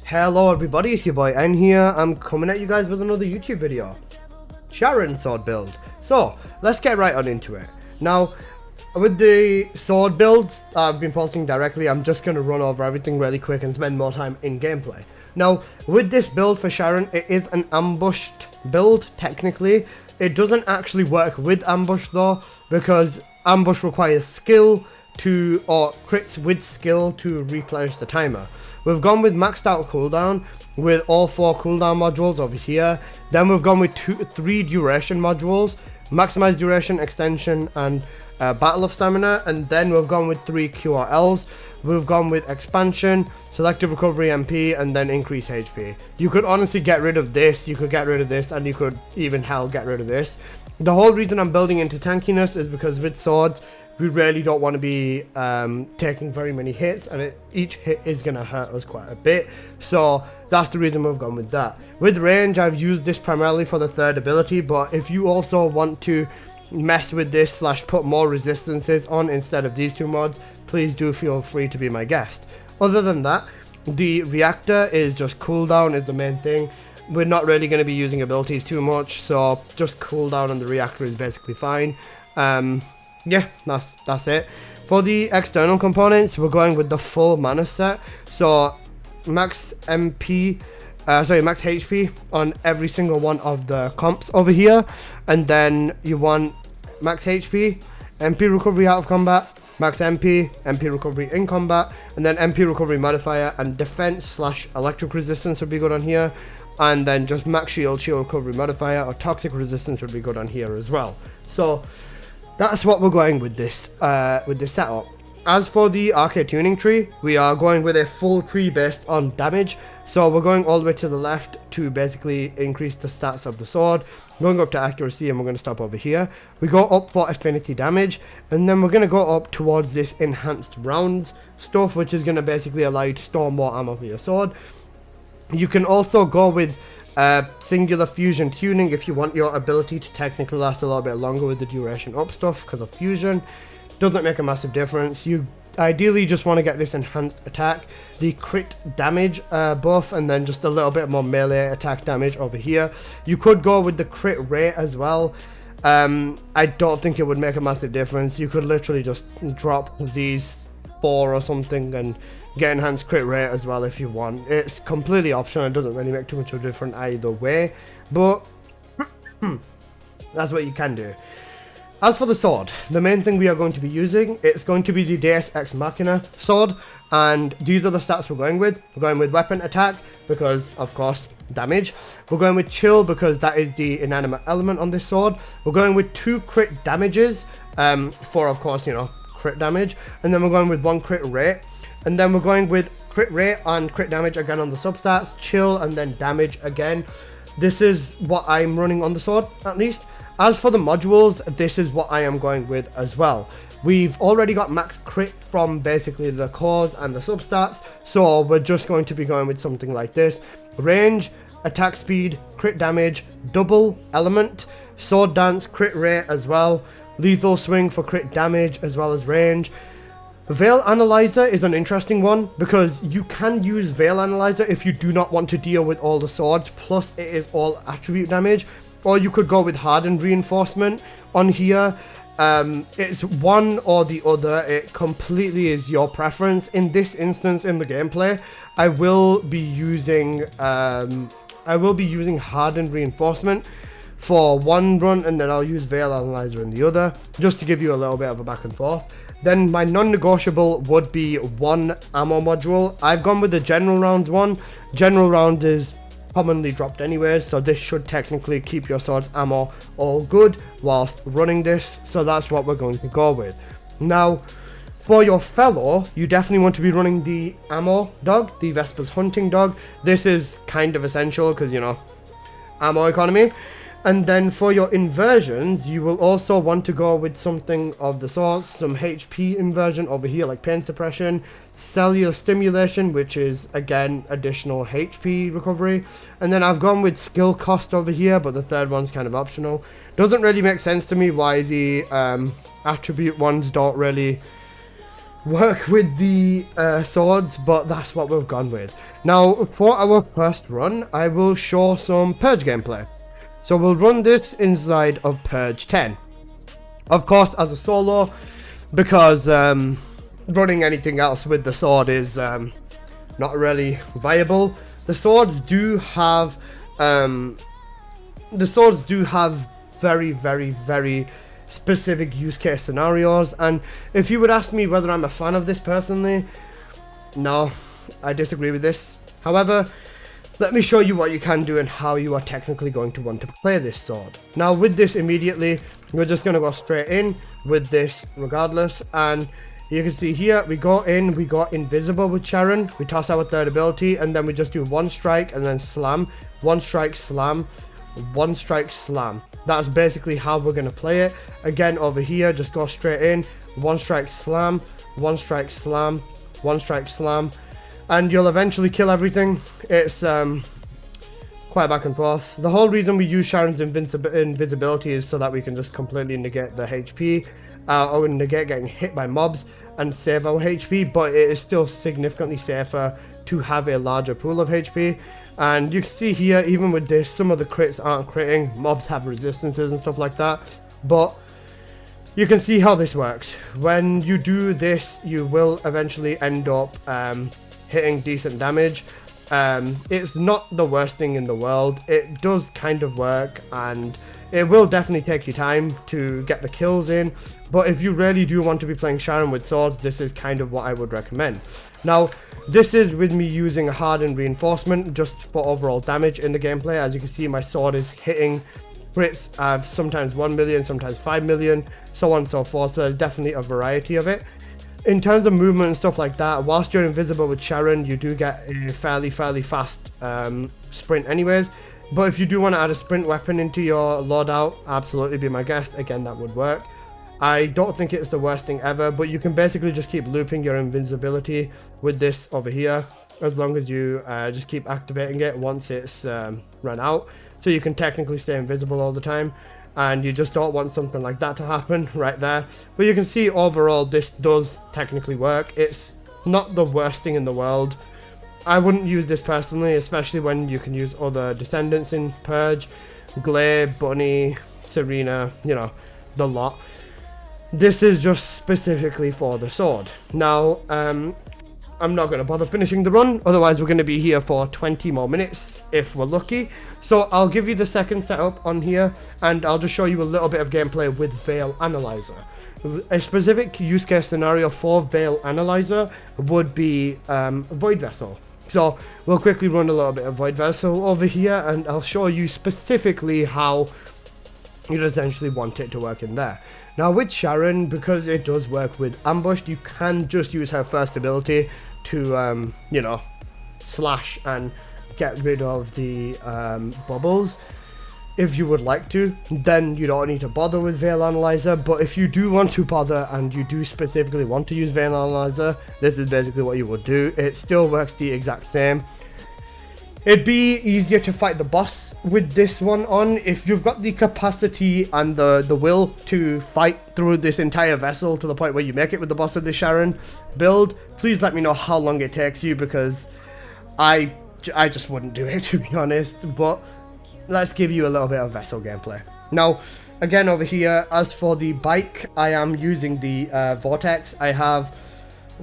Hello everybody, it's your boy N here. I'm coming at you guys with another YouTube video. Sharen sword build. So, let's get right on into it. Now, with the sword builds I've been posting directly, I'm just going to run over everything really quick and spend more time in gameplay. Now, with this build for Sharen, it is an ambushed build, technically. It doesn't actually work with ambush though, because ambush requires skill or crits with skill to replenish the timer. We've gone with maxed out cooldown with all 4 cooldown modules over here. Then we've gone with 3 duration modules, maximize duration, extension, and battle of stamina. And then we've gone with 3 QRLs. We've gone with expansion, selective recovery MP, and then increase HP. You could honestly get rid of this, you could get rid of this, and you could even get rid of this. The whole reason I'm building into tankiness is because with swords, we really don't want to be taking very many hits, and each hit is going to hurt us quite a bit. So that's the reason we've gone with that. With range, I've used this primarily for the 3rd ability, but if you also want to mess with this / put more resistances on instead of these 2 mods, please do feel free to be my guest. Other than that, the reactor is just cooldown is the main thing. We're not really going to be using abilities too much, so just cooldown on the reactor is basically fine. Yeah, that's it. For the external components, we're going with the full Manus set. So max HP on every single one of the comps over here, and then you want max HP, MP recovery out of combat, max MP recovery in combat, and then MP recovery modifier, and defense / electric resistance would be good on here, and then just max shield recovery modifier or toxic resistance would be good on here as well. So that's what we're going with this setup. As for the arcade tuning tree, we are going with a full tree based on damage. So we're going all the way to the left to basically increase the stats of the sword, going up to accuracy, and we're going to stop over here. We go up for affinity damage, and then we're going to go up towards this enhanced rounds stuff, which is going to basically allow you to store more ammo for your sword. You can also go with singular fusion tuning if you want your ability to technically last a little bit longer with the duration up stuff, because of fusion. Doesn't make a massive difference. You ideally just want to get this enhanced attack, the crit damage buff, and then just a little bit more melee attack damage over here. You could go with the crit rate as well. I don't think it would make a massive difference. You could literally just drop these 4 or something and get enhanced crit rate as well if you want. It's completely optional. It doesn't really make too much of a difference either way, but that's what you can do. As for the sword, the main thing we are going to be using, it's going to be the Deus Ex Machina sword, and these are the stats we're going with. We're going with weapon attack because, of course, damage. We're going with chill because that is the inanimate element on this sword. We're going with 2 crit damages for, of course, crit damage, and then we're going with 1 crit rate. And then we're going with crit rate and crit damage again on the substats, chill, and then damage again. This is what I'm running on the sword, at least. As for the modules, this is what I am going with as well. We've already got max crit from basically the cores and the substats, so we're just going to be going with something like this. Range, attack speed, crit damage, double element, sword dance, crit rate as well, lethal swing for crit damage as well as range. Veil Analyzer is an interesting one because you can use Veil Analyzer if you do not want to deal with all the swords, plus it is all attribute damage, or you could go with Hardened Reinforcement on here. It's one or the other. It completely is your preference. In this instance in the gameplay, I will be using Hardened Reinforcement for one run, and then I'll use Veil Analyzer in the other, just to give you a little bit of a back and forth. Then my non-negotiable would be 1 ammo module. I've gone with the general rounds one. General round is commonly dropped anyways, so this should technically keep your sword's ammo all good whilst running this, so that's what we're going to go with. Now, for your fellow, you definitely want to be running the ammo dog, the Vesper's hunting dog. This is kind of essential because, ammo economy. And then for your inversions, you will also want to go with something of the sort, some HP inversion over here, like pain suppression, cellular stimulation, which is again additional HP recovery, and then I've gone with skill cost over here, but the 3rd one's kind of optional. Doesn't really make sense to me why the attribute ones don't really work with the swords, but that's what we've gone with. Now, for our first run, I will show some Purge gameplay. So we'll run this inside of Purge 10. Of course, as a solo, because running anything else with the sword is not really viable. The swords do have very, very, very specific use case scenarios, and if you would ask me whether I'm a fan of this personally, no, I disagree with this. However, let me show you what you can do and how you are technically going to want to play this sword. Now with this immediately, we're just going to go straight in with this regardless, and you can see here, we go in, we got invisible with Sharen, we toss our third ability, and then we just do one strike and then slam, one strike slam, one strike slam. That's basically how we're going to play it. Again, over here, just go straight in, one strike slam, one strike slam, one strike slam, and you'll eventually kill everything. It's quite back and forth. The whole reason we use Sharen's invisibility is so that we can just completely negate the HP, or negate getting hit by mobs and save our HP, but it is still significantly safer to have a larger pool of HP. And you can see here, even with this, some of the crits aren't critting, mobs have resistances and stuff like that, but you can see how this works. When you do this, you will eventually end up hitting decent damage. It's not the worst thing in the world, it does kind of work, and it will definitely take you time to get the kills in, but if you really do want to be playing Sharen with swords, this is kind of what I would recommend. Now, this is with me using a hardened reinforcement just for overall damage in the gameplay. As you can see, my sword is hitting crits of sometimes 1 million, sometimes 5 million, so on and so forth, so there's definitely a variety of it. In terms of movement and stuff like that, whilst you're invisible with Sharen, you do get a fairly fast sprint anyways. But if you do want to add a sprint weapon into your loadout, absolutely be my guest. Again, that would work. I don't think it's the worst thing ever, but you can basically just keep looping your invincibility with this over here, as long as you just keep activating it once it's run out. So you can technically stay invisible all the time, and you just don't want something like that to happen right there. But you can see overall this does technically work. It's not the worst thing in the world. I wouldn't use this personally, especially when you can use other Descendants in Purge, Glaive, Bunny, Serena, you know, the lot. This is just specifically for the sword. Now, I'm not going to bother finishing the run, otherwise we're going to be here for 20 more minutes if we're lucky. So I'll give you the second setup on here, and I'll just show you a little bit of gameplay with Veil Analyzer. A specific use case scenario for Veil Analyzer would be Void Vessel. So we'll quickly run a little bit of Void Vessel over here, and I'll show you specifically how you'd essentially want it to work in there. Now with Sharen, because it does work with Ambushed, you can just use her first ability to, you know, slash and get rid of the bubbles. If you would like to, then you don't need to bother with Veil Analyzer, but if you do want to bother and you do specifically want to use Veil Analyzer, this is basically what you would do. It still works the exact same. It'd be easier to fight the boss with this one on. If you've got the capacity and the will to fight through this entire vessel to the point where you make it with the boss with the Sharen build, please let me know how long it takes you, because I just wouldn't do it, to be honest. But let's give you a little bit of vessel gameplay. Now, again over here, as for the bike, I am using the Vortex. I have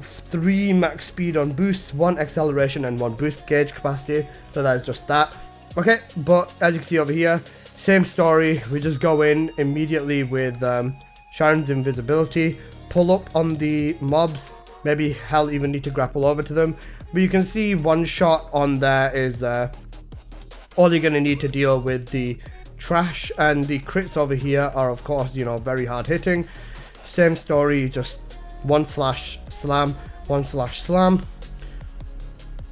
3 max speed on boost, 1 acceleration and 1 boost gauge capacity, so that is just that. Okay, but as you can see over here, same story. We just go in immediately with Sharen's invisibility, pull up on the mobs, maybe hell even need to grapple over to them, but you can see one shot on there is all you're going to need to deal with the trash, and the crits over here are of course, you know, very hard hitting. Same story, just 1 slash slam, 1 slash slam.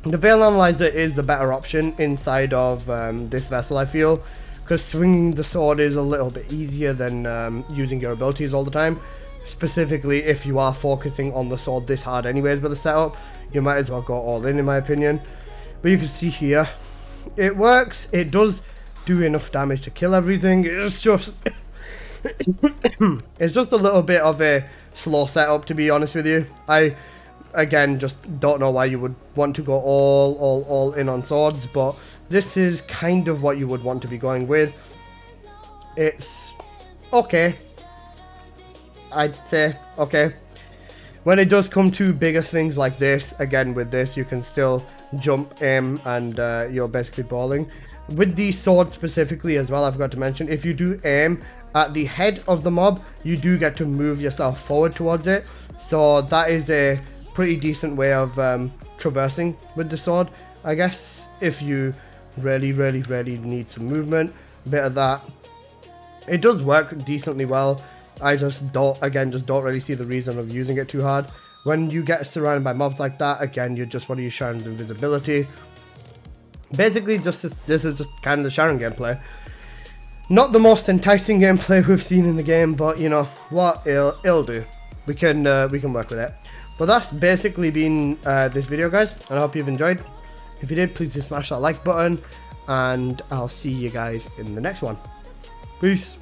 The Veil Analyzer is the better option inside of this vessel, I feel, because swinging the sword is a little bit easier than using your abilities all the time. Specifically, if you are focusing on the sword this hard anyways with the setup, you might as well go all in my opinion. But you can see here, it works. It does do enough damage to kill everything. It's just it's just a little bit of a slow setup, to be honest with you. I, again, just don't know why you would want to go all in on swords, but this is kind of what you would want to be going with. It's okay. I'd say okay. When it does come to bigger things like this, again, with this, you can still jump, aim, and you're basically bowling. With the sword specifically as well, I forgot to mention, if you do aim at the head of the mob, you do get to move yourself forward towards it. So that is a pretty decent way of traversing with the sword, I guess, if you really need some movement. A bit of that. It does work decently well. I just don't really see the reason of using it too hard. When you get surrounded by mobs like that, again, you just want to use Sharen's invisibility. Basically, this is just kind of the Sharen gameplay. Not the most enticing gameplay we've seen in the game, but you know what, it'll do. We can work with it. But that's basically been this video, guys, and I hope you've enjoyed. If you did, please just smash that like button, and I'll see you guys in the next one. Peace.